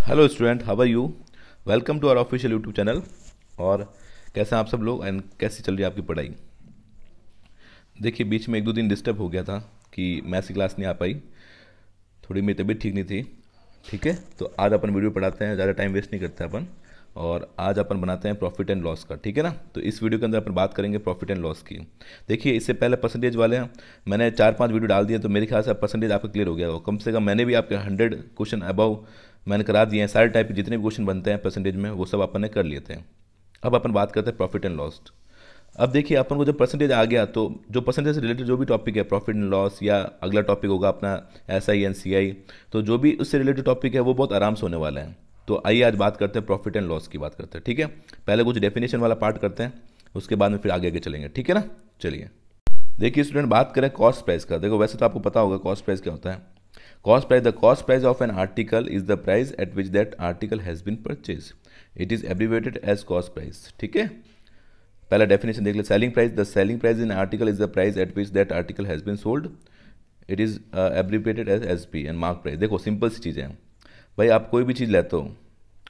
Hello student, how are you. Welcome to our official YouTube channel. और कैसे हैं आप सब लोग एंड कैसी चल रही है आपकी पढ़ाई। देखिए, बीच में एक दो दिन डिस्टर्ब हो गया था कि मैथ्स की क्लास नहीं आ पाई, थोड़ी मेरी तबीयत ठीक नहीं थी। ठीक है, तो आज अपन वीडियो पढ़ाते हैं, ज़्यादा टाइम वेस्ट नहीं करते अपन। और आज अपन बनाते हैं प्रॉफिट एंड लॉस का। ठीक है ना। तो इस वीडियो के अंदर अपन बात करेंगे प्रॉफिट एंड लॉस की। देखिए, इससे पहले परसेंटेज वाले हैं, मैंने 4-5 वीडियो डाल दिए, तो मेरे ख्याल से परसेंटेज आपका क्लियर हो गया हो। कम से कम मैंने भी आपके 100 क्वेश्चन अबव मैंने करा दिए हैं। सारे टाइप के जितने भी क्वेश्चन बनते हैं परसेंटेज में, वो सब अपन ने कर लिए थे। अब अपन बात करते हैं प्रॉफिट एंड लॉस। अब देखिए, अपन को जब परसेंटेज आ गया, तो जो परसेंटेज से रिलेटेड जो भी टॉपिक है, प्रॉफिट एंड लॉस या अगला टॉपिक होगा अपना SI NCI, तो जो भी उससे रिलेटेड टॉपिक है वो बहुत आराम से होने वाला है। तो आइए आज बात करते हैं प्रॉफिट एंड लॉस की बात करते हैं। ठीक है, पहले कुछ डेफिनेशन वाला पार्ट करते हैं, उसके बाद में फिर आगे आगे चलेंगे। ठीक है ना। चलिए, देखिए स्टूडेंट, बात करें कॉस्ट प्राइस का। देखो, वैसे तो आपको पता होगा कॉस्ट प्राइस क्या होता है। Cost price, the cost price of an article is the price at which that article has been purchase. It is abbreviated as cost price. ठीक है, पहला डेफिनेशन देख ले। Selling price, the selling price in article is the price at which that article has been sold. It is abbreviated as SP। And mark price, देखो simple सी चीज़ें हैं भाई। आप कोई भी चीज़ लेते हो,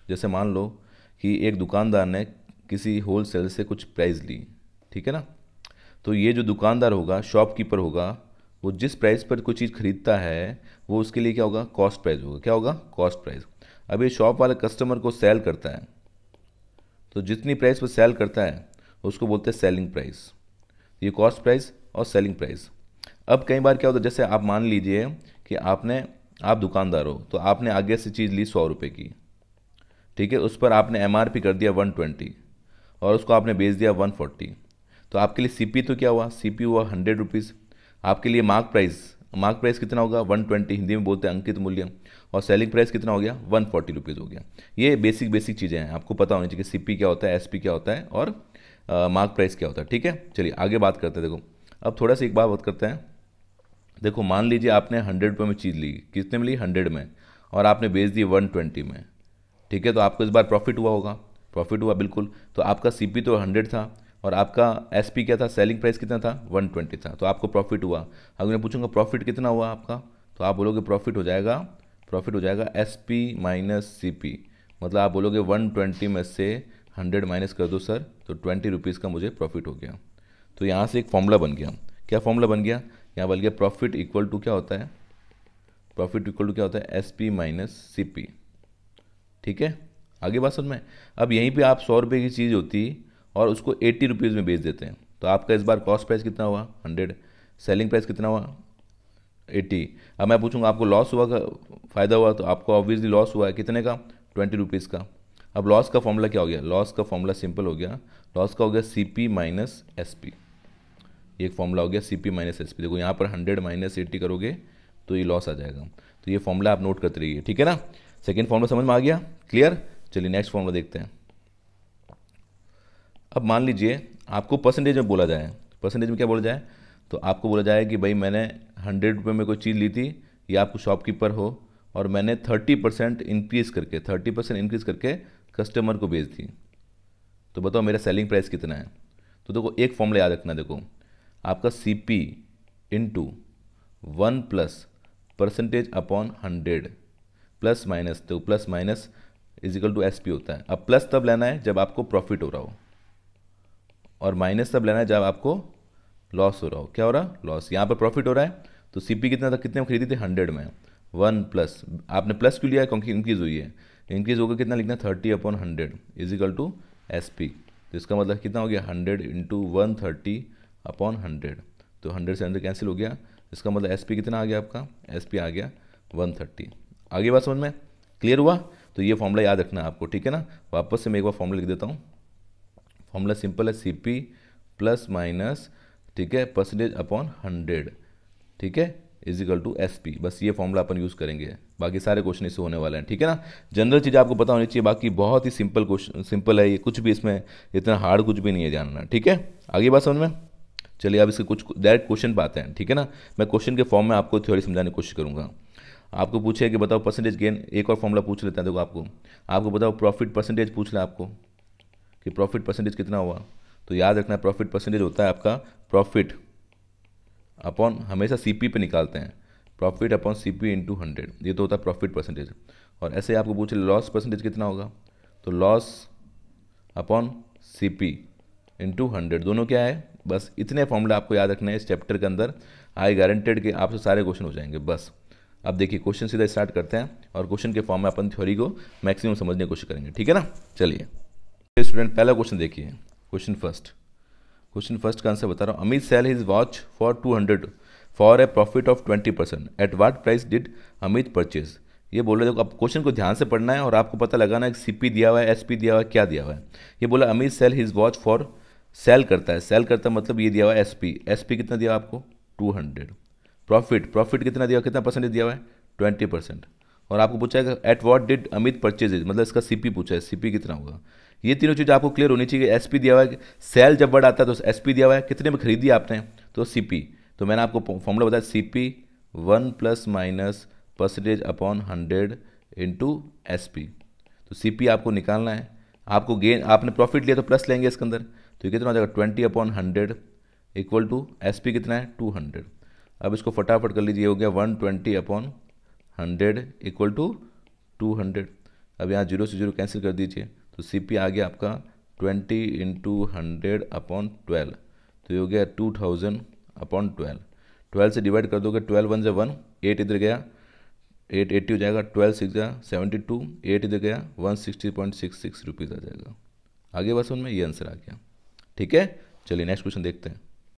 जैसे मान लो कि एक दुकानदार ने किसी होल सेल से कुछ प्राइस ली, ठीक है ना। तो ये जो दुकानदार होगा, शॉपकीपर होगा, वो जिस प्राइस पर कोई चीज़ खरीदता है वो उसके लिए क्या होगा, कॉस्ट प्राइस होगा। क्या होगा, कॉस्ट प्राइस। अब ये शॉप वाले कस्टमर को सेल करता है, तो जितनी प्राइस पर सेल करता है उसको बोलते हैं सेलिंग प्राइस। ये कॉस्ट प्राइस और सेलिंग प्राइस। अब कई बार क्या होता है, जैसे आप मान लीजिए कि आप दुकानदार हो, तो आपने आगे से चीज़ ली 100 रुपये की, ठीक है। उस पर आपने MRP कर दिया 120 और उसको आपने बेच दिया 140। तो आपके लिए CP तो क्या हुआ, CP हुआ 100 रुपीज़। आपके लिए मार्क प्राइस कितना होगा, 120, हिंदी में बोलते हैं अंकित मूल्य। और सेलिंग प्राइस कितना हो गया, 140 रुपीज़ हो गया। ये बेसिक चीज़ें हैं, आपको पता होनी चाहिए। CP क्या होता है, SP क्या होता है और मार्क प्राइस क्या होता है। ठीक है, चलिए आगे बात करते हैं। देखो, अब थोड़ा सा एक बात करते हैं। देखो, मान लीजिए आपने 100 रुपये में चीज़ ली, कितने में ली, 100 में, और आपने बेच दी 120 में। ठीक है, तो आपको इस बार प्रॉफिट हुआ होगा, प्रॉफिट हुआ बिल्कुल। तो आपका CP तो 100 था और आपका SP क्या था, सेलिंग प्राइस कितना था, 120 था, तो आपको प्रॉफिट हुआ। अगर मैं पूछूंगा प्रॉफिट कितना हुआ आपका, तो आप बोलोगे प्रॉफिट हो जाएगा SP माइनस CP। मतलब आप बोलोगे 120 में से 100 माइनस कर दो सर, तो 20 रुपीज़ का मुझे प्रॉफिट हो गया। तो यहाँ से एक फॉर्मूला बन गया। क्या फॉर्मूला बन गया, यहाँ बन गया प्रॉफिट इक्वल टू क्या होता है, प्रॉफिट इक्वल टू क्या होता है, SP माइनस CP। ठीक है, आगे बात समझ में। अब यहीं पे आप 100 रुपये की चीज़ होती और उसको 80 रुपीज़ में बेच देते हैं, तो आपका इस बार कॉस्ट प्राइस कितना हुआ, 100, सेलिंग प्राइस कितना हुआ, 80। अब मैं पूछूंगा आपको लॉस हुआ का फ़ायदा हुआ, तो आपको ऑब्वियसली लॉस हुआ है कितने का, 20 रुपीज़ का। अब लॉस का फॉर्मूला क्या हो गया, लॉस का फॉर्मूला सिंपल हो गया। लॉस का हो गया CP माइनस SP। एक फॉर्मूला हो गया CP माइनस SP। देखो, यहाँ पर 100 माइनस 80 करोगे तो ये लॉस आ जाएगा। तो ये फॉर्मूला आप नोट करते रहिए, ठीक है ना। सेकेंड फॉर्मूला समझ में आ गया, क्लियर। चलिए नेक्स्ट फॉर्मूला देखते हैं। अब मान लीजिए आपको परसेंटेज में बोला जाए, परसेंटेज में क्या बोला जाए, तो आपको बोला जाए कि भाई मैंने 100 रुपये में कोई चीज़ ली थी, या आपको शॉपकीपर हो और मैंने 30% इंक्रीज़ करके कस्टमर को बेच दी, तो बताओ मेरा सेलिंग प्राइस कितना है। तो देखो, एक फॉर्मूला याद रखना। देखो, आपका CP into 1 plus percentage upon 100 plus minus, तो plus minus is equal to SP होता है। अब प्लस तब लेना है जब आपको प्रॉफिट हो रहा हो, और माइनस तब लेना है जब आपको लॉस हो रहा हो। क्या हो रहा, लॉस। यहाँ पर प्रॉफिट हो रहा है, तो CP कितना था, कितने में खरीदी थी, 100 में। 1 प्लस, आपने प्लस क्यों लिया है, क्योंकि इंक्रीज़ हुई है। इंक्रीज़ होकर कितना लिखना है, 30/100 इज इक्वल टू SP। तो इसका मतलब कितना हो गया, 100 इंटू 130/100। तो 100 से 100 कैंसिल हो गया। इसका मतलब SP कितना आ गया आपका, SP आ गया 130। आगे बात समझ में क्लियर हुआ। तो ये फॉर्मूला याद रखना है आपको, ठीक है ना। वापस से मैं एक बार फॉर्मूला लिख देता हूँ। फॉर्मूला सिंपल है, CP प्लस माइनस, ठीक है, परसेंटेज अपॉन 100, ठीक है, इज इक्वल टू SP। बस ये फॉर्मूला अपन यूज़ करेंगे, बाकी सारे क्वेश्चन इससे होने वाले हैं, ठीक है ना। जनरल चीज़ आपको पता होनी चाहिए, बाकी बहुत ही सिंपल क्वेश्चन, सिंपल है ये, कुछ भी इसमें इतना हार्ड कुछ भी नहीं है जानना, ठीक है। आगे बात समझ में। चलिए अब इसके कुछ डायरेक्ट क्वेश्चन पे आते हैं, ठीक है ना। मैं क्वेश्चन के फॉर्म में आपको थ्योरी समझाने की कोशिश करूँगा। आपको पूछे कि बताओ परसेंटेज गेन, एक और फॉर्मूला पूछ लेते हैं। देखो, आपको बताओ प्रॉफिट परसेंटेज पूछ ले आपको कि प्रॉफिट परसेंटेज कितना हुआ। तो याद रखना, प्रॉफिट परसेंटेज होता है आपका प्रॉफिट अपॉन, हमेशा CP पे निकालते हैं, प्रॉफिट अपॉन CP इंटू 100, ये तो होता है प्रॉफिट परसेंटेज। और ऐसे आपको पूछ लॉस परसेंटेज कितना होगा, तो लॉस अपॉन CP इंटू 100, दोनों क्या है, बस इतने फॉर्मूला आपको याद रखना है इस चैप्टर के अंदर। आई गारंटेड कि आपसे सारे क्वेश्चन हो जाएंगे बस। अब देखिए क्वेश्चन सीधा स्टार्ट करते हैं और क्वेश्चन के फॉर्म में अपन थ्योरी को मैक्सिमम समझने की कोशिश करेंगे, ठीक है ना। चलिए स्टूडेंट पहला क्वेश्चन देखिए, क्वेश्चन फर्स्ट का आंसर बता रहा हूँ। Amit sell his watch for 200 for a profit of 20%, eight what price did Amit purchase. ये बोल रहे देखो, अब क्वेश्चन को ध्यान से पढ़ना है और आपको पता लगाना है कि CP दिया हुआ है, SP दिया हुआ है, क्या दिया हुआ है। ये बोला Amit sell his watch for, sell करता है मतलब ये दिया हुआ है SP कितना दिया हुआ आपको 200। प्रॉफिट कितना दिया हुआ, कितना परसेंटेज दिया हुआ है 20%। और आपको पूछा है at what did Amit purchases, मतलब इसका CP पूछा है, CP कितना होगा। ये तीनों चीज़ आपको क्लियर होनी चाहिए। SP दिया हुआ है, सेल जब वर्ड आता है तो SP दिया हुआ है, कितने में खरीदी आपने तो CP। तो मैंने आपको फॉर्मूला बताया CP 1 plus minus percentage upon 100 into SP। तो CP आपको निकालना है, आपको गेन, आपने प्रॉफिट लिया तो प्लस लेंगे इसके अंदर, तो ये कितना हो जाएगा 20 अपॉन 100 इक्वल टू SP कितना है 200। अब इसको फटाफट कर लीजिए, हो गया 120 अपॉन 100 इक्वल टू 200। अब यहाँ 0 से 0 कैंसिल कर दीजिए, तो CP आ गया आपका 20 इंटू 100 अपॉन 12, तो ये हो गया 2000 अपॉन 12 से डिवाइड कर दोगे, 12 1 से 1, 8 इधर गया, 880 हो जाएगा, 12 6 72, 8 इधर गया, 160.66 रुपीज़ आ जाएगा। आगे बस उनमें ये आंसर आ गया, ठीक है। चलिए नेक्स्ट क्वेश्चन देखते हैं।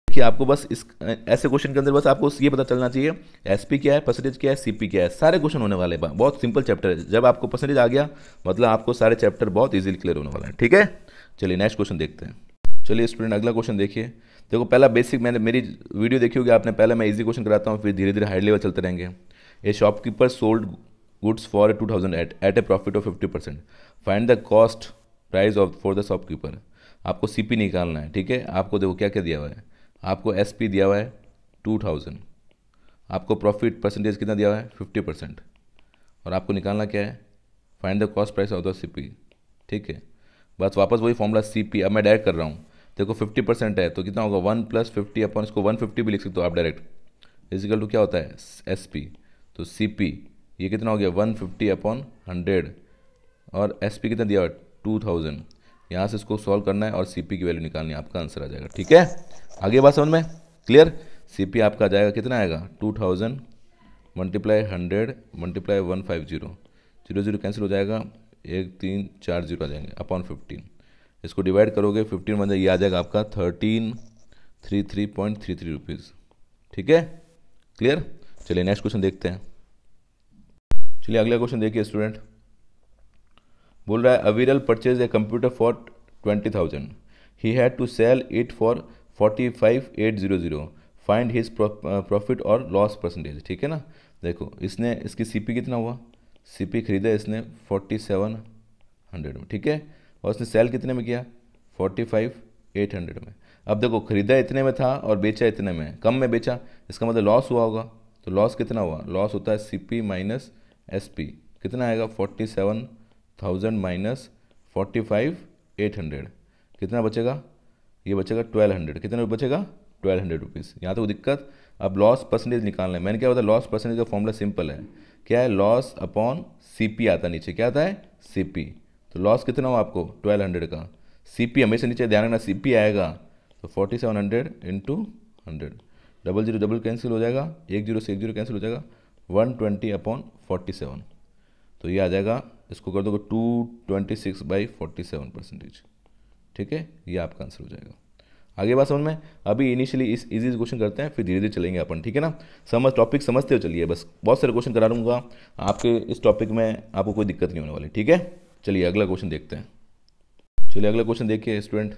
देखिए आपको बस इस ऐसे क्वेश्चन के अंदर बस आपको ये पता चलना चाहिए SP क्या है, परसेंटेज क्या है, CP क्या है, सारे क्वेश्चन होने वाले हैं। बहुत सिंपल चैप्टर है, जब आपको परसेंटेज आ गया मतलब आपको सारे चैप्टर बहुत इजीली क्लियर होने वाला है, ठीक है। चलिए नेक्स्ट क्वेश्चन देखते हैं। चलिए स्टूडेंट अगला क्वेश्चन देखिए। देखो पहला बेसिक, मैंने मेरी वीडियो देखी होगी आपने, पहले मैं इजी क्वेश्चन कराता हूँ, फिर धीरे धीरे हाई लेवल चलते रहेंगे। A shopkeeper sold goods for 2000 at a profit of 50%, find the cost price of for the shopkeeper. आपको CP निकालना है, ठीक है। आपको देखो क्या क्या दिया हुआ है, आपको SP दिया हुआ है 2000, आपको प्रॉफिट परसेंटेज कितना दिया हुआ है 50%, और आपको निकालना क्या है find the cost price of the CP, ठीक है। बस वापस वही फॉर्मूला CP, अब मैं डायरेक्ट कर रहा हूँ। देखो 50% है तो कितना होगा 1 प्लस 50 अपॉन, इसको 150 भी लिख सकते हो आप डायरेक्ट, इजिकल टू क्या होता है SP। तो CP ये कितना हो गया 150 अपॉन 100, और SP कितना दिया हुआ 2000। यहाँ से इसको सॉल्व करना है और CP की वैल्यू निकालनी है, आपका आंसर आ जाएगा, ठीक है। आगे बात समझ में क्लियर। CP आपका आ जाएगा कितना आएगा 2000 मल्टीप्लाई 100 मल्टीप्लाई 150, 0 0 कैंसिल हो जाएगा, 1 3 4 0 आ जाएंगे अपॉन 15। इसको डिवाइड करोगे 15 बन जाएगा, ये आ जाएगा आपका 1333.33 रुपीज़, ठीक है क्लियर। चलिए नेक्स्ट क्वेश्चन देखते हैं। चलिए अगला क्वेश्चन देखिए स्टूडेंट, बोल रहा है Aviral purchase a computer for 20,000, he had to sell it for 45,800, find his profit और लॉस परसेंटेज, ठीक है ना। देखो इसने, इसकी CP कितना हुआ, CP खरीदा इसने 4700 में, ठीक है, और उसने सेल कितने में किया 45,800 में। अब देखो खरीदा इतने में था और बेचा इतने में, कम में बेचा, इसका मतलब लॉस हुआ होगा। तो लॉस कितना हुआ, लॉस होता है CP माइनस SP, कितना आएगा 47,000 माइनस 45,800, कितना बचेगा, ये बचेगा 1200, कितना बचेगा 1200 रुपीज़। यहाँ तो दिक्कत, अब लॉस परसेंटेज निकालना है। मैंने क्या बताया, लॉस परसेंटेज का फॉर्मूला सिंपल है, क्या है लॉस अपॉन CP आता है नीचे, क्या आता है CP। तो लॉस कितना हुआ आपको 1200 का, CP हमेशा नीचे ध्यान रखना CP आएगा, तो 4700 इंटू 100, 00 डबल कैंसिल हो जाएगा, 10 से 10 कैंसिल हो जाएगा, 120 अपॉन 47, तो ये आ जाएगा, इसको कर दोगे 226/47%, ठीक है, ये आपका आंसर हो जाएगा। आगे बात समझ में, अभी इनिशियली इस इजी क्वेश्चन करते हैं, फिर धीरे धीरे चलेंगे अपन, ठीक है ना। टॉपिक समझते हो चलिए, बस बहुत सारे क्वेश्चन करा दूंगा आपके इस टॉपिक में, आपको कोई दिक्कत नहीं होने वाली, ठीक है। चलिए अगला क्वेश्चन देखते हैं। चलिए अगला क्वेश्चन देखिए स्टूडेंट,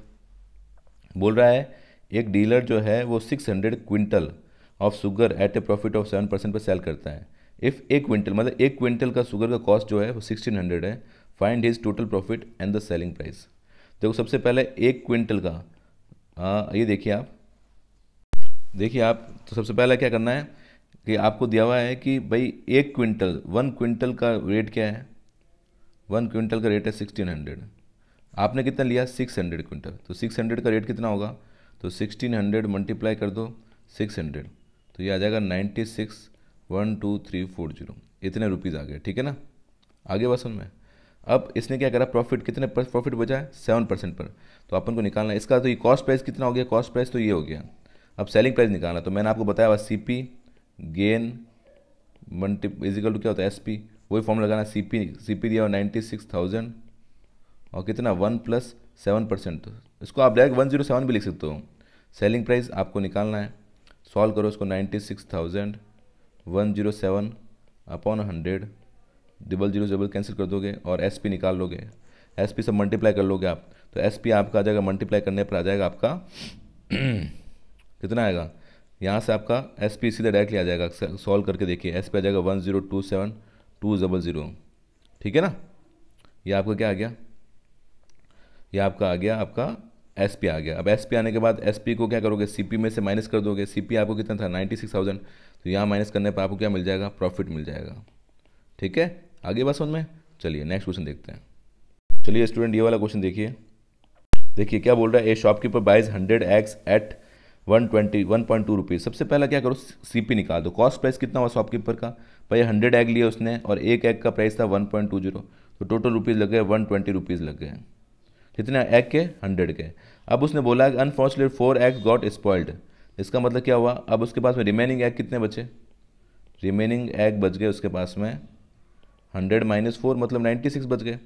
बोल रहा है एक डीलर जो है वो 600 quintal of sugar at a profit of 7% पर सेल करता है। इफ़ एक क्विंटल, मतलब एक क्विंटल का शुगर का कॉस्ट जो है वो 1600 है, find his total profit and the selling price. देखो सबसे पहले एक क्विंटल का, ये देखिए आप, तो सबसे पहले क्या करना है कि आपको दिया हुआ है कि भाई एक क्विंटल, 1 क्विंटल का रेट क्या है, 1 क्विंटल का रेट है 1600, आपने कितना लिया 600 क्विंटल, तो 600 का रेट कितना होगा, तो 1600 मल्टीप्लाई कर दो 600, तो ये आ जाएगा 96,12340, इतने रुपीज़ आ गए, ठीक है ना। आगे बात समझ में। अब इसने क्या करा, प्रॉफिट कितने पर प्रॉफिट बचा है 7% पर, तो अपन को निकालना है इसका। तो ये कॉस्ट प्राइस कितना हो गया, कॉस्ट प्राइस तो ये हो गया। अब सेलिंग प्राइस निकालना, तो मैंने आपको बताया हुआ CP गेन इजिकल टू क्या होता है SP, वही फॉर्मूला लगाना। CP दिया 96,000 और कितना 1 + 7%, तो इसको आप डायरेक्ट 107 भी लिख सकते हो। सेलिंग प्राइस आपको निकालना है, सॉल्व करो इसको। 96,000 107 अपॉन 100, डबल जीरो कैंसिल कर दोगे और SP निकाल लोगे। SP सब मल्टीप्लाई कर लोगे आप, तो SP आपका आ जाएगा, मल्टीप्लाई करने पर आ जाएगा आपका कितना आएगा, यहाँ से आपका SP सीधा डायरेक्टली आ जाएगा। सॉल्व करके देखिए, SP आ जाएगा 1027200, ठीक है ना। ये आपका क्या आ गया, ये आपका आ गया, आपका SP आ गया। अब SP आने के बाद SP को क्या करोगे, CP में से माइनस कर दोगे। CP आपको कितना था 96,000, तो यहाँ माइनस करने पर आपको क्या मिल जाएगा, प्रॉफिट मिल जाएगा। ठीक है, आगे बात समझ में। चलिए नेक्स्ट क्वेश्चन देखते हैं। चलिए स्टूडेंट ये वाला क्वेश्चन देखिए। देखिए क्या बोल रहा है, a shopkeeper buys 100 eggs at 1.2 rupees. सबसे पहला क्या करो, CP निकाल दो। कॉस्ट प्राइस कितना हुआ शॉपकीपर का, भाई 100 एग लिए उसने और एक एग का प्राइस था 1.20, तो टोटल रुपीज़ लग गए 120 रुपीज़ लग गए। कितने एग के, 100 के। अब उसने बोला कि अनफॉर्चुनेट 4 एग्स गॉट स्पॉइल्ड। इसका मतलब क्या हुआ, अब उसके पास में रिमेनिंग एग कितने बचे, रिमेनिंग एग बच गए उसके पास में 100 - 4 मतलब 96 बच गए।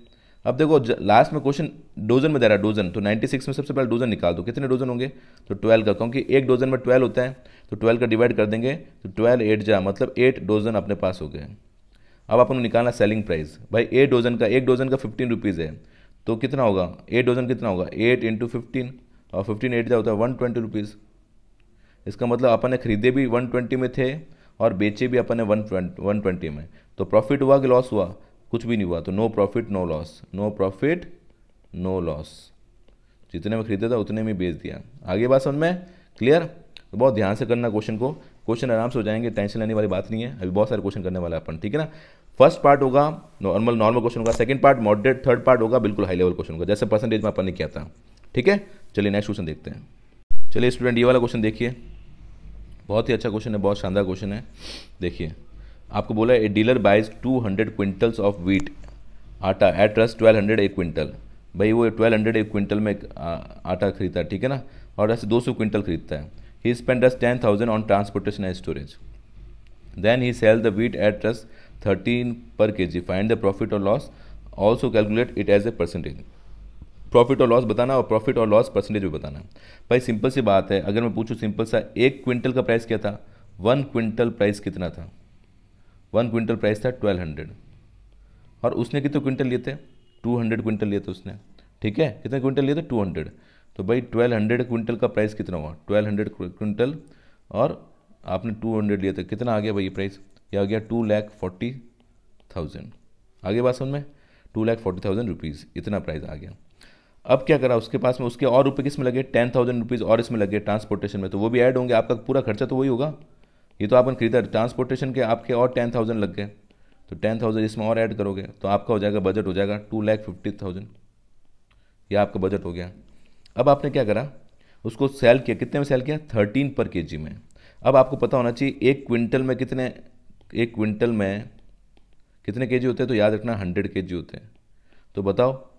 अब देखो लास्ट में क्वेश्चन डोजन में दे रहा है, डोजन, तो 96 में सबसे पहले डोजन निकाल दो। कितने डोजन होंगे, तो 12 का, क्योंकि एक डोजन में 12 होता है, तो 12 का डिवाइड कर देंगे, तो 12 8 जा मतलब 8 डोजन अपने पास हो गए। अब अपन को निकालना सेलिंग प्राइस। भाई एक डोजन का 15 रुपीज़ है, तो कितना होगा, 8 डोजन कितना होगा, 8 × 15, और 15 8 जा होता है 120 रुपीज़। इसका मतलब अपन ने खरीदे भी 120 में थे और बेचे भी अपन ने 120 में। तो प्रॉफिट हुआ कि लॉस हुआ, कुछ भी नहीं हुआ। तो no profit no loss, no profit no loss. जितने में खरीदा था उतने में बेच दिया। आगे बात समझ में क्लियर। तो बहुत ध्यान से करना क्वेश्चन को, क्वेश्चन आराम से हो जाएंगे, टेंशन लेने वाली बात नहीं है। अभी बहुत सारे क्वेश्चन करने वाला है अपन, ठीक है ना। फर्स्ट पार्ट होगा नॉर्मल क्वेश्चन होगा, second part moderate, third part होगा बिल्कुल हाई लेवल क्वेश्चन होगा, जैसे परसेंटेज में अपन ने किया था। ठीक है, चलिए नेक्स्ट क्वेश्चन देखते हैं। चलिए स्टूडेंट ये वाला क्वेश्चन देखिए, बहुत ही अच्छा क्वेश्चन है, बहुत शानदार क्वेश्चन है। देखिए आपको बोला है, a dealer buys 200 quintals of wheat atta at Rs 1200 एक क्विंटल। भाई वो 1200 एक क्विंटल में आटा खरीदता है, ठीक है ना, और ऐसे 200 क्विंटल खरीदता है। ही spend Rs 10,000 on transportation and storage, then he sell the wheat at Rs 13 per kg, find the profit और loss, also calculate it as a percentage. Profit और लॉस बताना और प्रॉफिट और लॉस परसेंटेज भी बताना। भाई सिंपल सी बात है, अगर मैं पूछूं सिंपल सा, एक क्विंटल का प्राइस क्या था, 1 क्विंटल प्राइस कितना था, 1 क्विंटल प्राइस था 1200, और उसने कितने क्विंटल लिए थे, 200 क्विंटल लिए थे उसने, ठीक है। कितने क्विंटल लिए थे, 200। तो भाई 1200 क्विंटल का प्राइस कितना हुआ, 1200 क्विंटल, और आपने 200 लिए थे, कितना आ गया भाई ये प्राइस, यह आ गया 2,40,000। आगे बात समझ में, 2,40,000 रुपीज़ इतना प्राइस आ गया। अब क्या करा उसके पास में, उसके और रुपये किस में लगे, 10,000 रुपीज़ और इसमें लगे ट्रांसपोर्टेशन में, तो वो भी ऐड होंगे, आपका पूरा खर्चा तो वही होगा। ये तो आपने खरीदा ट्रांसपोर्टेशन के, आपके और 10,000 लग गए, तो 10,000 इसमें और ऐड करोगे तो आपका हो जाएगा, बजट हो जाएगा 2,50,000। ये आपका बजट हो गया। अब आपने क्या करा, उसको सेल किया, कितने में सेल किया, 13 पर kg में। अब आपको पता होना चाहिए एक क्विंटल में कितने kg होते हैं, तो याद रखना 100 kg होते हैं। तो बताओ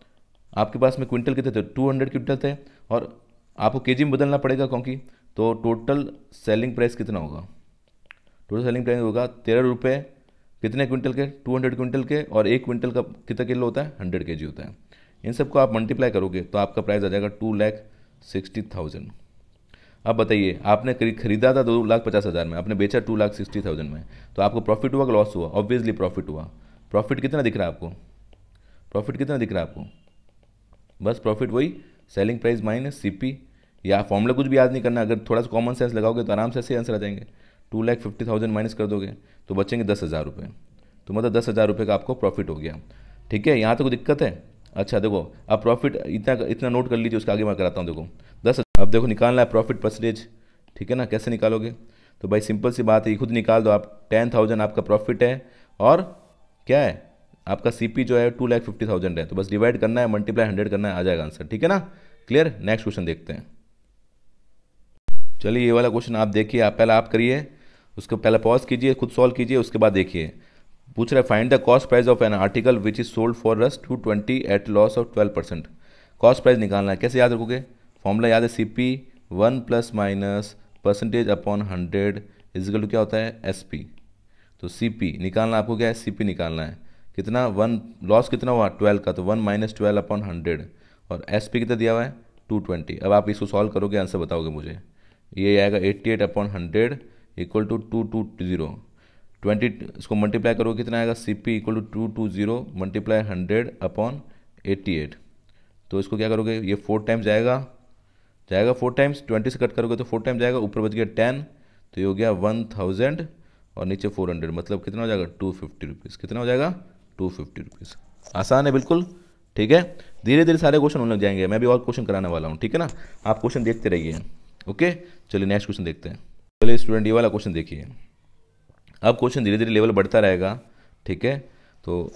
आपके पास में क्विंटल कितने थे, 200 क्विंटल थे, और आपको kg में बदलना पड़ेगा क्योंकि, तो टोटल सेलिंग प्राइस कितना होगा, टोटल सेलिंग प्राइस होगा 13 रुपये कितने क्विंटल के, 200 क्विंटल के, और एक क्विंटल का कितना किलो होता है, 100 kg होता है। इन सबको आप मल्टीप्लाई करोगे तो आपका प्राइस आ जाएगा 2,60,000। अब बताइए, आपने खरीदा था 2,50,000 में, आपने बेचा 2,60,000 में, तो आपको प्रॉफिट हुआ कि लॉस हुआ, ऑब्वियसली प्रॉफिट हुआ। प्रॉफिट कितना दिख रहा है आपको, प्रॉफिट कितना दिख रहा है आपको, बस प्रॉफिट वही सेलिंग प्राइस माइनस CP, या फॉर्मूला कुछ भी याद नहीं करना, अगर थोड़ा सा कॉमन सेंस लगाओगे तो आराम से ऐसे आंसर आ जाएंगे। 2,50,000 माइनस कर दोगे तो बचेंगे 10,000 रुपये, तो मतलब 10,000 रुपये का आपको प्रॉफिट हो गया। ठीक है, यहाँ तक कोई दिक्कत है। अच्छा देखो, अब प्रॉफिट इतना नोट कर लीजिए, उसके आगे मैं कराता हूँ। देखो 10, अब देखो निकालना है प्रॉफिट परसेंटेज, ठीक है ना। कैसे निकालोगे, तो भाई सिंपल सी बात है, खुद निकाल दो आप। 10,000 आपका प्रॉफिट है, और क्या है आपका CP जो है 2,50,000 है, तो बस डिवाइड करना है, मल्टीप्लाई 100 करना है, आ जाएगा आंसर, ठीक है ना। क्लियर, नेक्स्ट क्वेश्चन देखते हैं। चलिए ये वाला क्वेश्चन आप देखिए, आप पहले आप करिए, उसको पहले पॉज कीजिए, खुद सॉल्व कीजिए, उसके बाद देखिए। पूछ रहा है find the cost price of an article which is sold for Rs 220 at loss of 12%। Cost price निकालना है, कैसे याद रखोगे? फॉर्मूला याद है, C P 1 plus minus percentage upon 100 is equal to क्या होता है? S P. तो सी पी निकालना आपको क्या है? सी पी निकालना है। कितना? 1, लॉस कितना हुआ? 12 का, तो 1 माइनस 12 अपॉन 100, और एस पी कितना दिया हुआ है? 220। अब आप इसको सॉल्व करोगे, आंसर बताओगे मुझे। ये आएगा 88 अपॉन 100 इक्वल टू 220। 20 इसको मल्टीप्लाई करोगे, कितना आएगा? C P equal to 220 multiply 100 upon 88। तो इसको क्या करोगे? ये 4 टाइम्स जाएगा 4 टाइम्स, 20 से कट करोगे तो 4 टाइम्स जाएगा, ऊपर बच गया 10, तो ये हो गया 1000 और नीचे 400, मतलब कितना हो जाएगा? 250 रुपीज़। कितना हो जाएगा? 250 रुपीज़। आसान है बिल्कुल, ठीक है। धीरे धीरे सारे क्वेश्चन होने लग जाएंगे, मैं भी और क्वेश्चन कराने वाला हूँ, ठीक है ना। आप क्वेश्चन देखते रहिए, ओके। चलिए नेक्स्ट क्वेश्चन देखते हैं। चलिए स्टूडेंट, ये वाला क्वेश्चन देखिए। अब क्वेश्चन धीरे धीरे लेवल बढ़ता रहेगा, ठीक है। तो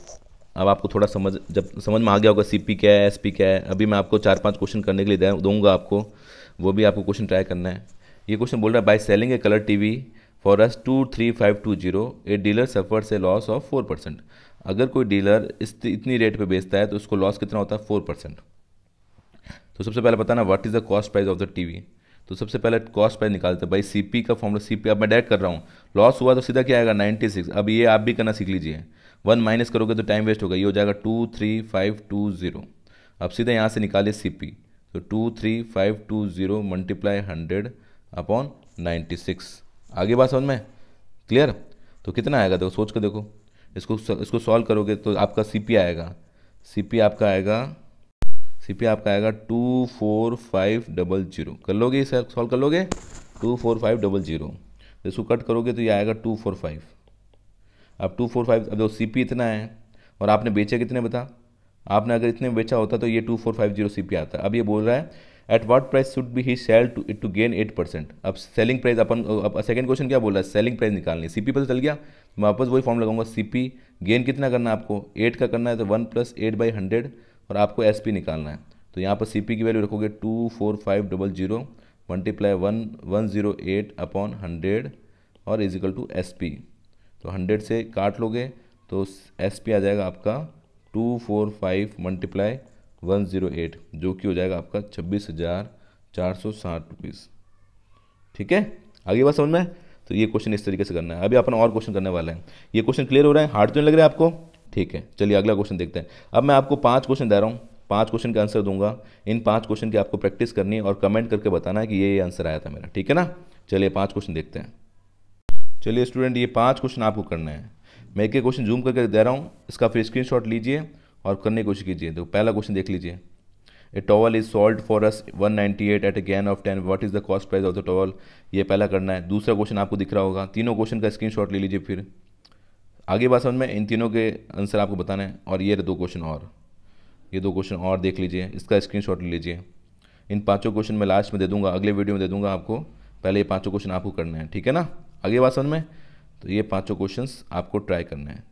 अब आपको थोड़ा जब समझ में आ गया होगा सीपी क्या है, एसपी क्या है। अभी मैं आपको 4-5 क्वेश्चन करने के लिए दूंगा आपको, वो भी आपको क्वेश्चन ट्राई करना है। ये क्वेश्चन बोल रहा है by selling A colour TV for रस 23520 a dealer suffers A loss of 4%। अगर कोई डीलर इतनी रेट पे बेचता है तो उसको लॉस कितना होता है? 4%। तो सबसे पहले बताना what is the cost price of the TV. तो सबसे पहले कॉस्ट प्राइस निकालते हैं भाई। सीपी का फॉर्मूला, सीपी अब मैं डायरेक्ट कर रहा हूँ। लॉस हुआ तो सीधा क्या आएगा? 96। अब ये आप भी करना सीख लीजिए, 1 माइनस करोगे तो टाइम वेस्ट होगा, ये हो जाएगा 23520। अब सीधा यहाँ से निकालिए सीपी, तो 23520 मल्टीप्लाई 100 अपॉन 96। आगे बात समझ में क्लियर? तो कितना आएगा? देखो सोच कर देखो, इसको सॉल्व करोगे तो आपका सीपी आएगा, सीपी आपका आएगा 24500। कर लोगे सर? सॉल्व कर लोगे? 24500। इसको कट करोगे तो ये आएगा 245। अब 245, अब जो सीपी इतना है और आपने बेचे कितने बता? आपने अगर इतने में बेचा होता तो ये 2450 सीपी आता। अब ये बोल रहा है at what price should be he sell to gain 8%। अब सेलिंग प्राइस अब सेकंड क्वेश्चन क्या बोल रहा है? सेलिंग प्राइस निकालनी है। सीपी पता चल गया, मैं वापस वही फॉर्म लगाऊंगा। सीपी गेन कितना करना है आपको? 8 का करना है, तो 1 + 8/100, और आपको एसपी निकालना है। तो यहाँ पर सीपी की वैल्यू रखोगे 24500 मल्टीप्लाई 1108 अपॉन 100 और इजिकल टू एसपी। तो 100 से काट लोगे तो एसपी आ जाएगा आपका 245 मल्टीप्लाई 108, जो कि हो जाएगा आपका 26,460 रुपीज़। ठीक है, आगे बात समझ में? तो ये क्वेश्चन इस तरीके से करना है। अभी अपन और क्वेश्चन करने वाले हैं। ये क्वेश्चन क्लियर हो रहा है? हार्ड तो नहीं लग रहा है आपको? ठीक है, चलिए अगला क्वेश्चन देखते हैं। अब मैं आपको 5 क्वेश्चन दे रहा हूँ, 5 क्वेश्चन का आंसर दूंगा। इन 5 क्वेश्चन की आपको प्रैक्टिस करनी है और कमेंट करके बताना है कि ये आंसर आया था मेरा, ठीक है ना। चलिए 5 क्वेश्चन देखते हैं। चलिए स्टूडेंट, ये 5 क्वेश्चन आपको करना है। मैं एक क्वेश्चन जूम करके दे रहा हूँ, इसका फिर स्क्रीनशॉट लीजिए और करने की कोशिश कीजिए। तो पहला क्वेश्चन देख लीजिए। A towel is sold for as 198 at a gain of 10, what is the cost price of the towel. ये पहला करना है। दूसरा क्वेश्चन आपको दिख रहा होगा। तीनों क्वेश्चन का स्क्रीनशॉट ले लीजिए। फिर आगे बात समझ में, इन तीनों के आंसर आपको बताना है। और ये 2 क्वेश्चन और, ये 2 क्वेश्चन और देख लीजिए, इसका स्क्रीनशॉट ले लीजिए। इन 5 क्वेश्चन मैं लास्ट में दे दूंगा, अगले वीडियो में दे दूंगा आपको। पहले ये 5 क्वेश्चन आपको करना है, ठीक है ना। आगे बात समझ में? तो ये 5 क्वेश्चंस आपको ट्राई करना है,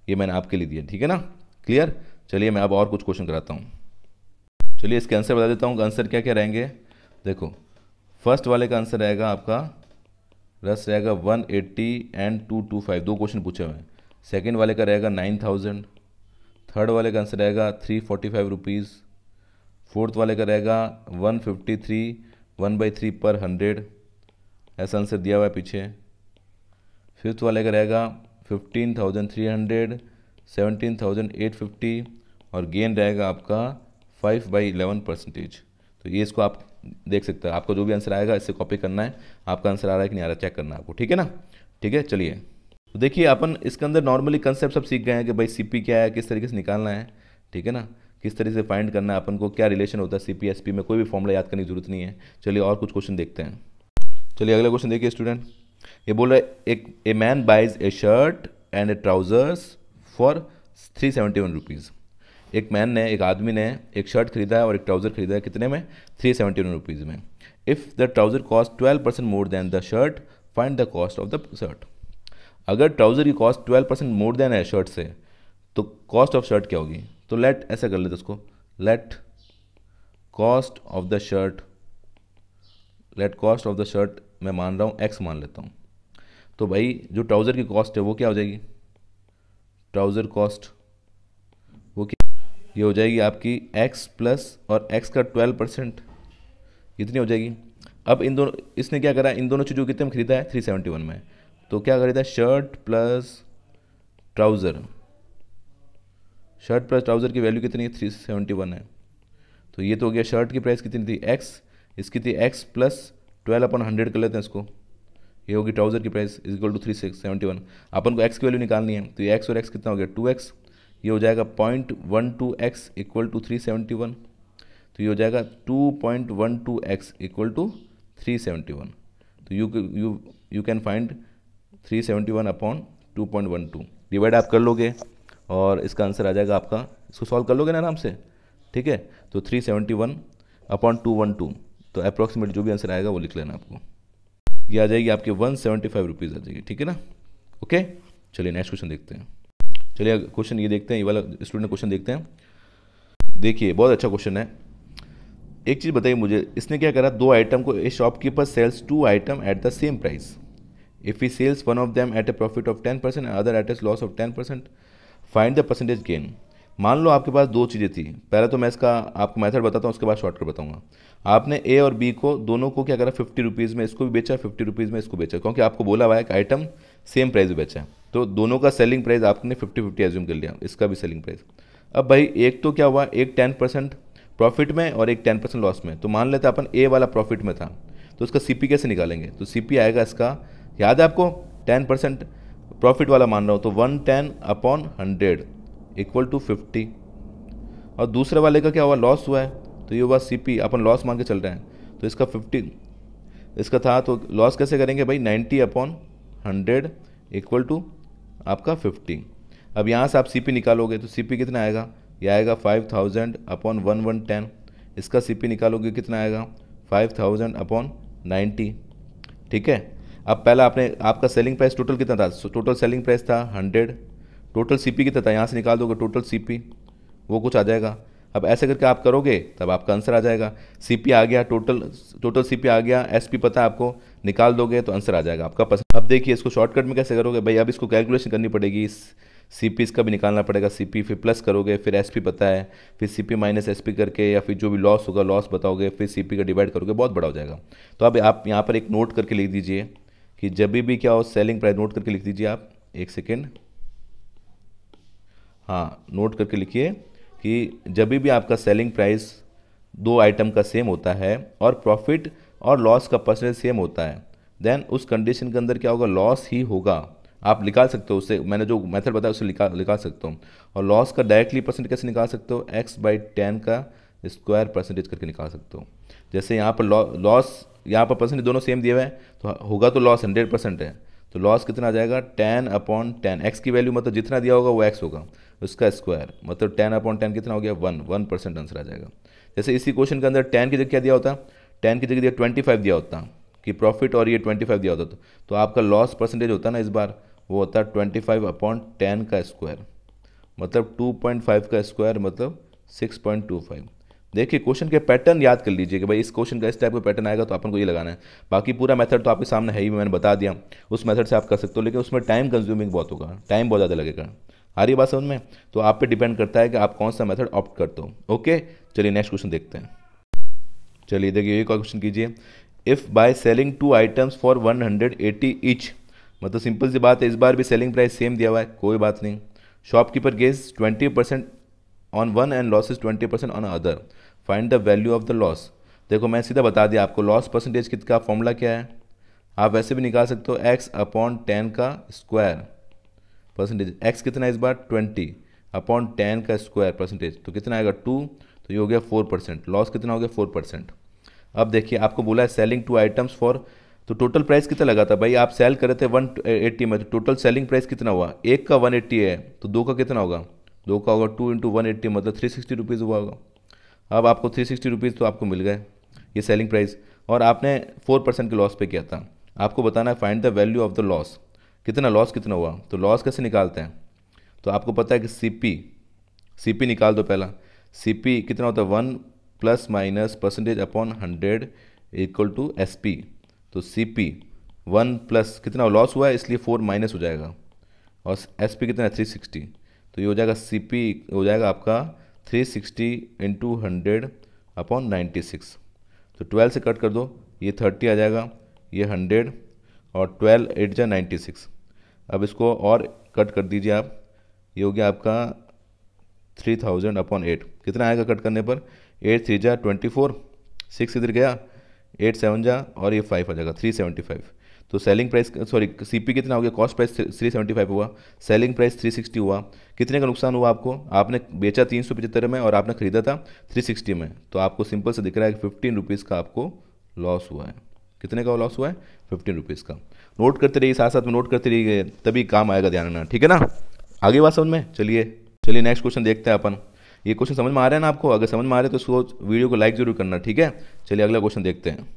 ये मैंने आपके लिए दिया, ठीक है ना। क्लियर? चलिए मैं अब और कुछ क्वेश्चन कराता हूँ। चलिए इसके आंसर बता देता हूँ। आंसर क्या क्या रहेंगे देखो। फर्स्ट वाले का आंसर रहेगा आपका, रस रहेगा 180 एंड 225, 2 क्वेश्चन पूछे हुए हैं। सेकेंड वाले का रहेगा 9000। थर्ड वाले का आंसर रहेगा 345 रुपीज़। फोर्थ वाले का रहेगा 153 1/3 पर 100, ऐसा आंसर दिया हुआ है पीछे। फिफ्थ वाले का रहेगा 15,300 17,850 और गेन रहेगा आपका 5/11%। तो ये इसको आप देख सकते हैं। आपको जो भी आंसर आएगा इससे कॉपी करना है। आपका आंसर आ रहा है कि नहीं आ रहा, चेक करना है आपको, ठीक है ना। ठीक है, चलिए तो देखिए अपन इसके अंदर नॉर्मली कंसेप्ट सब सीख गए हैं कि भाई सीपी क्या है, किस तरीके से निकालना है, ठीक है ना। किस तरीके से फाइंड करना है अपन को, क्या रिलेशन होता है सीपी एसपी में, कोई भी फॉर्मूला याद करने की जरूरत नहीं है। चलिए और कुछ क्वेश्चन देखते हैं। चलिए अगला क्वेश्चन देखिए स्टूडेंट। ये बोल रहा है a man buys a shirt and a trousers for 371 rupees. एक आदमी ने एक शर्ट खरीदा है और एक ट्राउज़र खरीदा है, कितने में? 371 रुपीज़ में। If the trouser cost 12% more than the shirt, find the cost of the shirt. अगर ट्राउज़र की कॉस्ट 12% मोर देन है शर्ट से, तो कॉस्ट ऑफ शर्ट क्या होगी? तो लेट ऐसा कर लेते उसको, let cost of the shirt मैं मान रहा हूँ एक्स मान लेता हूँ। तो भाई जो ट्राउज़र की कॉस्ट है वो क्या हो जाएगी? ट्राउज़र कॉस्ट, वो ये हो जाएगी आपकी x प्लस और x का 12%, कितनी हो जाएगी। अब इन दोनों, इसने क्या करा, इन दोनों चीज़ों कितने में खरीदा है 371 में, तो क्या खरीदा shirt plus trouser, shirt plus trouser की वैल्यू कितनी है 371 है। तो ये तो हो गया शर्ट की प्राइस कितनी थी x, इसकी थी x प्लस 12/100 कर लेते हैं इसको, ये होगी ट्राउज़र की प्राइस इज इक्वल टू 371। अपन को x की वैल्यू निकालनी है, तो ये x और x कितना हो गया 2x, ये हो जाएगा 0.12x इक्वल टू 371, तो ये हो जाएगा 2.12x इक्वल टू 371। तो you can find 371 upon 2.12, divide आप कर लोगे और इसका आंसर आ जाएगा आपका, इसको सॉल्व कर लोगे ना आराम से, ठीक है। तो 371 अपॉन 212, तो अप्रॉक्सीमेट जो भी आंसर आएगा वो लिख लेना आपको, ये आ जाएगी आपके 175 रुपीज़ आ जाएगी, ठीक है ना। ओके, चलिए नेक्स्ट क्वेश्चन देखते हैं। चलिए क्वेश्चन ये देखते हैं, ये वाला स्टूडेंट क्वेश्चन देखते हैं। देखिए बहुत अच्छा क्वेश्चन है। एक चीज़ बताइए मुझे, इसने क्या करा, दो आइटम को, a shopkeeper sells 2 item at the same price, if he sells one of them at a profit of 10% and other at a loss of 10%, find the percentage gain. मान लो आपके पास दो चीज़ें थी, पहले तो मैं इसका आपको मेथड बताता हूँ, उसके बाद शॉर्टकट बताऊंगा। आपने ए और बी को दोनों को क्या करा 50 रुपीज़ में इसको भी बेचा, 50 रुपीज़ में इसको बेचा, क्योंकि आपको बोला हुआ है कि आइटम सेम प्राइस में बेचा है, तो दोनों का सेलिंग प्राइस आपने 50-50 एज्यूम कर लिया, इसका भी सेलिंग प्राइस। अब भाई एक तो क्या हुआ, एक 10% प्रॉफिट में और एक 10% लॉस में, तो मान लेते अपन ए वाला प्रॉफिट में था, तो उसका सीपी कैसे निकालेंगे, तो सीपी आएगा इसका, याद है आपको 10% प्रॉफिट वाला मान रहा हूँ, तो 110/100 इक्वल टू 50, और दूसरे वाले का क्या हुआ, लॉस हुआ है, तो ये हुआ सीपी, अपन लॉस मान के चल रहे हैं, तो इसका 50 इसका था, तो लॉस कैसे करेंगे भाई 90/100 इक्वल टू आपका 50। अब यहाँ से आप सीपी निकालोगे तो सीपी कितना आएगा, ये आएगा 5000/1110, इसका सीपी निकालोगे कितना आएगा 5000/90, ठीक है। अब पहला आपने, आपका सेलिंग प्राइस टोटल कितना था, टोटल सेलिंग प्राइस था 100, टोटल सीपी कितना था, यहाँ से निकाल दोगे टोटल सीपी, वो कुछ आ जाएगा। अब ऐसे करके आप करोगे तब आपका आंसर आ जाएगा, सीपी आ गया, टोटल सीपी आ गया, एसपी पता है आपको, निकाल दोगे तो आंसर आ जाएगा आपका पसंद। अब देखिए इसको शॉर्टकट में कैसे करोगे भाई, अब इसको कैलकुलेशन करनी पड़ेगी, सीपी इसका भी निकालना पड़ेगा, सीपी फिर प्लस करोगे, फिर एसपी पता है, फिर सीपी माइनस एसपी करके, या फिर जो भी लॉस होगा लॉस बताओगे, फिर सीपी का डिवाइड करोगे, बहुत बड़ा हो जाएगा। तो अब आप यहाँ पर एक नोट करके लिख दीजिए कि जब भी क्या हो, सेलिंग प्राइस नोट करके लिख दीजिए आप, एक सेकेंड, हाँ नोट करके लिखिए कि जब भी आपका सेलिंग प्राइस दो आइटम का सेम होता है और प्रॉफिट और लॉस का परसेंटेज सेम होता है, देन उस कंडीशन के अंदर क्या होगा, लॉस ही होगा। आप निकाल सकते हो उससे, मैंने जो मेथड बताया उससे निकाल सकते हो। और लॉस का डायरेक्टली परसेंटेज कैसे निकाल सकते हो, x/10 का स्क्वायर परसेंटेज करके निकाल सकते हो। जैसे यहाँ पर लॉस, यहाँ पर परसेंटेज दोनों सेम दिए हुए हैं, तो होगा तो लॉस 100% है, तो लॉस कितना आ जाएगा 10/10, एक्स की वैल्यू मतलब जितना दिया होगा वो एक्स होगा, उसका स्क्वायर मतलब 10/10 कितना हो गया 1% आंसर आ जाएगा। जैसे इसी क्वेश्चन के अंदर 10 की जगह क्या दिया होता, 10 की जगह 25 दिया होता कि प्रॉफिट, और ये 25 दिया होता, तो आपका लॉस परसेंटेज होता ना इस बार, वो होता 25/10 का स्क्वायर, मतलब 2.5 का स्क्वायर मतलब 6.25। देखिए क्वेश्चन के पैटर्न याद कर लीजिए कि भाई इस क्वेश्चन का इस टाइप का पैटर्न आएगा तो अपन को ये लगाना है। बाकी पूरा मेथड तो आपके सामने है ही, मैंने बता दिया, उस मेथड से आप कर सकते हो, लेकिन उसमें टाइम कंज्यूमिंग बहुत होगा, टाइम बहुत ज़्यादा लगेगा। आ रही बात समझ में, तो आप पे डिपेंड करता है कि आप कौन सा मेथड ऑप्ट करते हो। ओके, चलिए नेक्स्ट क्वेश्चन देखते हैं। चलिए देखिए एक और क्वेश्चन कीजिए, if by selling 2 items for 180 each, मतलब सिंपल सी बात है, इस बार भी सेलिंग प्राइस सेम दिया हुआ है, कोई बात नहीं। Shopkeeper gains 20% on one and losses 20% on other, find the value of the loss. देखो मैं सीधा बता दिया आपको, लॉस परसेंटेज का फॉर्मूला क्या है, आप वैसे भी निकाल सकते हो, x/10 का स्क्वायर परसेंटेज, x कितना है इस बार 20/10 का स्क्वायर परसेंटेज, तो कितना आएगा 2, तो ये हो गया 4%, लॉस कितना हो गया 4%। अब देखिए आपको बोला है सेलिंग 2 आइटम्स फॉर, तो टोटल प्राइस कितना लगा था भाई, आप सेल कर रहे थे 180 में, तो टोटल सेलिंग प्राइस कितना हुआ, एक का 180 है, तो दो का कितना होगा, दो का होगा 2 × 180 मतलब 360 रुपीज़ हुआ होगा। अब आपको 360 रुपीज़ तो आपको मिल गए ये सेलिंग प्राइस, और आपने 4% के लॉस पे किया था। आपको बताना है find the value of the loss, कितना लॉस कितना हुआ, तो लॉस कैसे निकालते हैं, तो आपको पता है कि सीपी निकाल दो पहला, सीपी कितना होता है 1 ± %/100 इक्वल टू एसपी, तो सीपी 1 प्लस कितना लॉस हुआ है इसलिए 4 माइनस हो जाएगा, और एसपी कितना है 360, तो ये हो जाएगा CP हो जाएगा आपका 360 इंटू 100 अपॉन 96। तो 12 से कट कर दो, ये 30 आ जाएगा, ये 100 और 12 8 जा 96। अब इसको और कट कर दीजिए आप, ये हो गया आपका 3000 अपॉन 8। कितना आएगा कट करने पर? 8 3 जा 24, 6 इधर गया, 8 7 जा और ये 5 आ जाएगा 375। तो सेलिंग प्राइस सॉरी CP कितना हो गया? कॉस्ट प्राइस 375 हुआ, सेलिंग प्राइस 360 हुआ। कितने का नुकसान हुआ आपको? आपने बेचा 375 में और आपने खरीदा था 360 में, तो आपको सिंपल से दिख रहा है कि 15 रुपीज़ का आपको लॉस हुआ है। कितने का लॉस हुआ है? 15 रुपीज़ का। नोट करते रहिए, साथ साथ में नोट करते रहिए, तभी काम आएगा, ध्यान रखना, ठीक है ना? आगे बात समझ में? चलिए नेक्स्ट क्वेश्चन देखते हैं अपन। ये क्वेश्चन समझ में आ रहा है ना आपको? अगर समझ में आ रहा है तो उसको वीडियो को लाइक जरूर करना, ठीक है? चलिए अगला क्वेश्चन देखते हैं।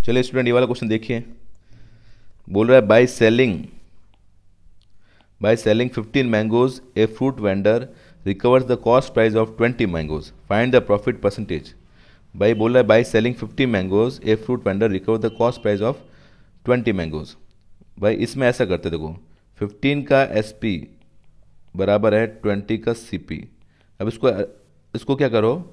चलिए स्टूडेंट, ये वाला क्वेश्चन देखिए, बोल रहा है by selling 15 mangoes a fruit vendor recovers the cost price of 20 mangoes, find the profit percentage. भाई बोल रहा है by selling 50 mangoes a fruit vendor recover the cost price of 20 mangoes. भाई इसमें ऐसा करते, देखो 15 का SP बराबर है 20 का CP। अब इसको क्या करो,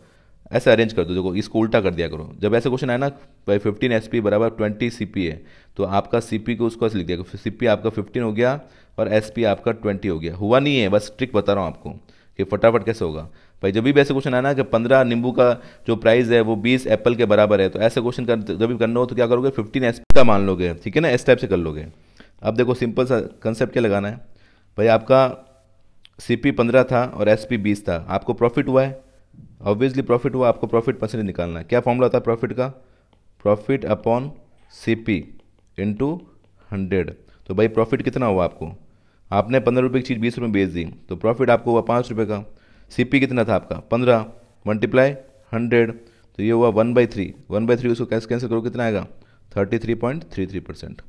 ऐसे अरेंज कर दो, देखो इसको उल्टा कर दिया करो। जब ऐसे क्वेश्चन आए ना, भाई 15 SP बराबर 20 CP है, तो आपका CP को उसको ऐसे लिख दिया, CP आपका 15 हो गया और SP आपका 20 हो गया। हुआ नहीं है, बस ट्रिक बता रहा हूँ आपको कि फटाफट कैसे होगा। भाई जब भी ऐसे क्वेश्चन आना कि 15 नींबू का जो प्राइस है वो 20 एप्पल के बराबर है, तो ऐसे क्वेश्चन जब भी करना हो तो क्या करोगे, 15 SP का मान लोगे, ठीक है ना? इस टाइप से कर लोगे। अब देखो सिंपल सा कंसेप्ट क्या लगाना है, भाई आपका CP 15 था और SP 20 था, आपको प्रॉफिट हुआ है, ऑब्वियसली प्रॉफिट हुआ, आपको प्रॉफिट परसेंटेज निकालना है। क्या फॉर्मूला होता है प्रॉफिट का? Profit upon CP into 100। तो भाई प्रॉफिट कितना हुआ आपको? आपने 15 रुपये की चीज़ 20 रुपये में बेच दी, तो प्रॉफिट आपको हुआ 5 रुपये का। CP कितना था आपका? 15 मल्टीप्लाई 100, तो ये हुआ 1/3। 1/3 उसको कैंसिल करो, कितना आएगा? 33.33%।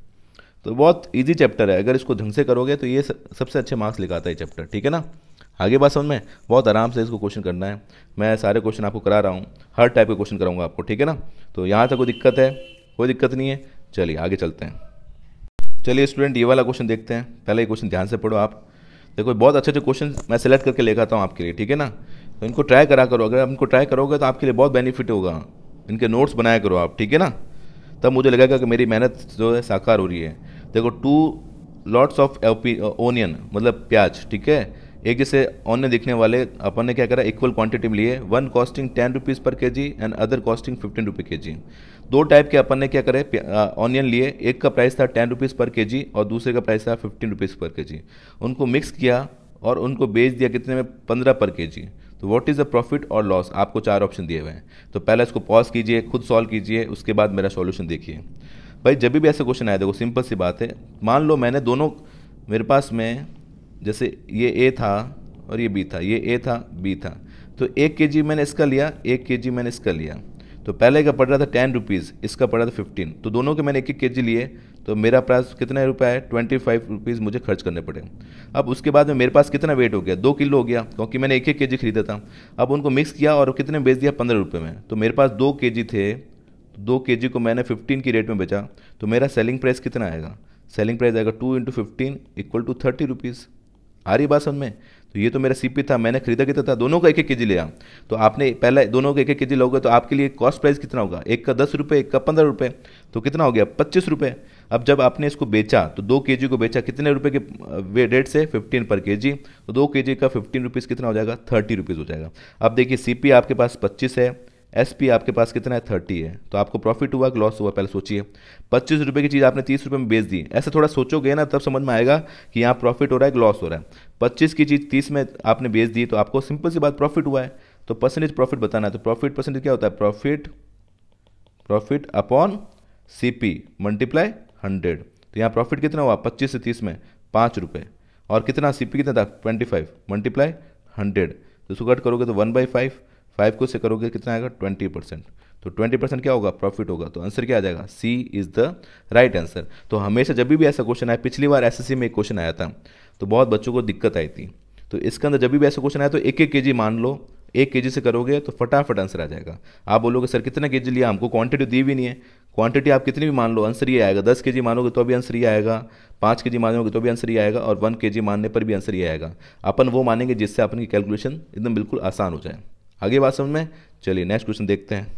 तो बहुत इजी चैप्टर है, अगर इसको ढंग से करोगे तो ये सबसे अच्छे मार्क्स लिखाता है चैप्टर, ठीक है ना? आगे बात समझ में? बहुत आराम से इसको क्वेश्चन करना है, मैं सारे क्वेश्चन आपको करा रहा हूँ, हर टाइप के क्वेश्चन कराऊंगा आपको, ठीक है ना? तो यहाँ तक कोई दिक्कत है? कोई दिक्कत नहीं है। चलिए आगे चलते हैं। चलिए स्टूडेंट, ये वाला क्वेश्चन देखते हैं। पहले ये क्वेश्चन ध्यान से पढ़ो आप। देखो बहुत अच्छे अच्छे क्वेश्चन मैं सेलेक्ट करके लेकर आता हूँ आपके लिए, ठीक है ना? तो इनको ट्राई करा करो, अगर आप इनको ट्राई करोगे तो आपके लिए बहुत बेनिफिट होगा। इनके नोट्स बनाया करो आप, ठीक है ना? तब मुझे लगेगा कि मेरी मेहनत जो है साकार हो रही है। देखो 2 लॉट्स ऑफ ओनियन मतलब प्याज, ठीक है? एक जैसे ऑनियन दिखने वाले अपन ने क्या करा, इक्वल क्वांटिटी में लिए, वन कॉस्टिंग 10 रुपीज़ पर kg एंड अदर कॉस्टिंग 15 रुपये kg। दो टाइप के अपन ने क्या करे, ऑनियन लिए, एक का प्राइस था 10 रुपीज़ पर kg और दूसरे का प्राइस था 15 रुपीज़ पर kg। उनको मिक्स किया और उनको बेच दिया कितने में? 15 पर kg। तो व्हाट इज़ द प्रॉफिट और लॉस? आपको 4 ऑप्शन दिए हुए हैं, तो पहले इसको पॉज कीजिए, खुद सॉल्व कीजिए, उसके बाद मेरा सॉल्यूशन देखिए। भाई जब भी ऐसा क्वेश्चन आया, देखो सिंपल सी बात है, मान लो मैंने दोनों, मेरे पास में जैसे ये A था और ये B था, ये A था B था, तो 1 kg मैंने इसका लिया, 1 kg मैंने इसका लिया। तो पहले का पड़ रहा था 10 रुपीज़, इसका पड़ रहा था 15, तो दोनों के मैंने 1 kg लिए, तो मेरा प्राइस कितने रुपये है? 25 रुपीज़ मुझे खर्च करने पड़े। अब उसके बाद में मेरे पास कितना वेट हो गया? 2 किलो हो गया, क्योंकि मैंने 1 kg खरीदा था। अब उनको मिक्स किया और कितने में बेच दिया? 15 रुपये में। तो मेरे पास 2 kg थे, 2 kg को मैंने 15 की रेट में बेचा, तो मेरा सेलिंग प्राइस कितना आएगा? सेलिंग प्राइस आएगा 2 × 15 = 30 रुपीज़। आ रही बात समझ में? तो ये तो मेरा CP था, मैंने खरीदा कितना था? दोनों का 1 kg लिया। तो आपने पहले दोनों का 1 kg लोगे तो आपके लिए कॉस्ट प्राइस कितना होगा? एक का 10 रुपये, एक का 15 रुपये, तो कितना हो गया? 25 रुपये। अब जब आपने इसको बेचा तो 2 kg को बेचा कितने रुपये के रेट से? 15 पर kg। तो 2 kg का 15 रुपीज़ कितना हो जाएगा? 30 रुपीज़ हो जाएगा। अब देखिए CP आपके पास 25 है, SP आपके पास कितना है? 30 है। तो आपको प्रॉफिट हुआ कि लॉस हुआ? पहले सोचिए। 25 रुपये की चीज़ आपने 30 रुपये में बेच दी, ऐसा थोड़ा सोचोगे ना, तब समझ में आएगा कि यहाँ प्रॉफिट हो रहा है कि लॉस हो रहा है। 25 की चीज़ 30 में आपने बेच दी, तो आपको सिंपल सी बात प्रॉफिट हुआ है। तो परसेंटेज प्रॉफिट बताना है, तो प्रॉफिट परसेंटेज क्या होता है? Profit upon CP multiply 100। तो यहाँ प्रॉफिट कितना हुआ? 25 से 30 में 5 रुपये, और कितना CP कितना था? 25 मल्टीप्लाई 100। तो इसको कट करोगे तो 1/5, 5 को से करोगे कितना आएगा? 20%। तो 20% क्या होगा? प्रॉफिट होगा। तो आंसर क्या आ जाएगा? C is the right answer. तो हमेशा जब भी ऐसा क्वेश्चन आया, पिछली बार SSC में एक क्वेश्चन आया था, तो बहुत बच्चों को दिक्कत आई थी। तो इसके अंदर जब भी ऐसा क्वेश्चन आया तो 1 kg मान लो, 1 kg से करोगे तो फटाफट आंसर आ जाएगा। आप बोलोगे सर कितना kg लिया? हमको क्वांटिटी दी भी नहीं है। क्वांटिटी आप कितनी भी मान लो आंसर ये आएगा। 10 kg मानोगे तो भी आंसर ये आएगा, 5 kg मानोगे तो भी आंसर ये आएगा, और 1 kg मानने पर भी आंसर ये आएगा। अपन वो मानेंगे जिससे अपन की कैलकुलेशन एकदम बिल्कुल आसान हो जाए। आगे बात समझ में? चलिए नेक्स्ट क्वेश्चन देखते हैं।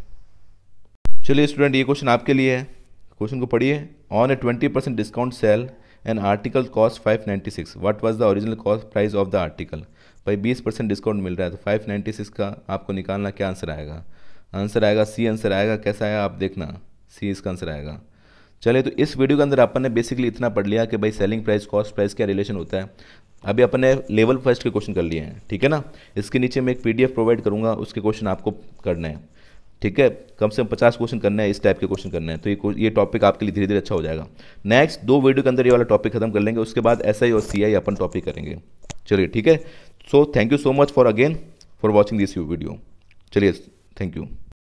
चलिए स्टूडेंट, ये क्वेश्चन आपके लिए है, क्वेश्चन को पढ़िए। On A 20% discount sale an article cost 596, what was the original cost price of the article. भाई 20% डिस्काउंट मिल रहा है तो 596 का आपको निकालना, क्या आंसर आएगा? आंसर आएगा सी आंसर आएगा। कैसा है आप देखना, सी इसका आंसर आएगा। चलिए, तो इस वीडियो के अंदर अपन ने बेसिकली इतना पढ़ लिया कि भाई सेलिंग प्राइस कॉस्ट प्राइस क्या रिलेशन होता है। अभी अपन ने लेवल फर्स्ट के क्वेश्चन कर लिए हैं, ठीक है ना। इसके नीचे मैं एक PDF प्रोवाइड करूँगा, उसके क्वेश्चन आपको करना है, ठीक है। कम से कम 50 क्वेश्चन करना है, इस टाइप के क्वेश्चन करना है, तो ये टॉपिक आपके लिए धीरे धीरे अच्छा हो जाएगा। नेक्स्ट 2 वीडियो के अंदर ये वाला टॉपिक खत्म कर लेंगे, उसके बाद SI और CI अपन टॉपिक करेंगे। चलिए ठीक है। So thank you so much for watching this video. चलिए, थैंक यू।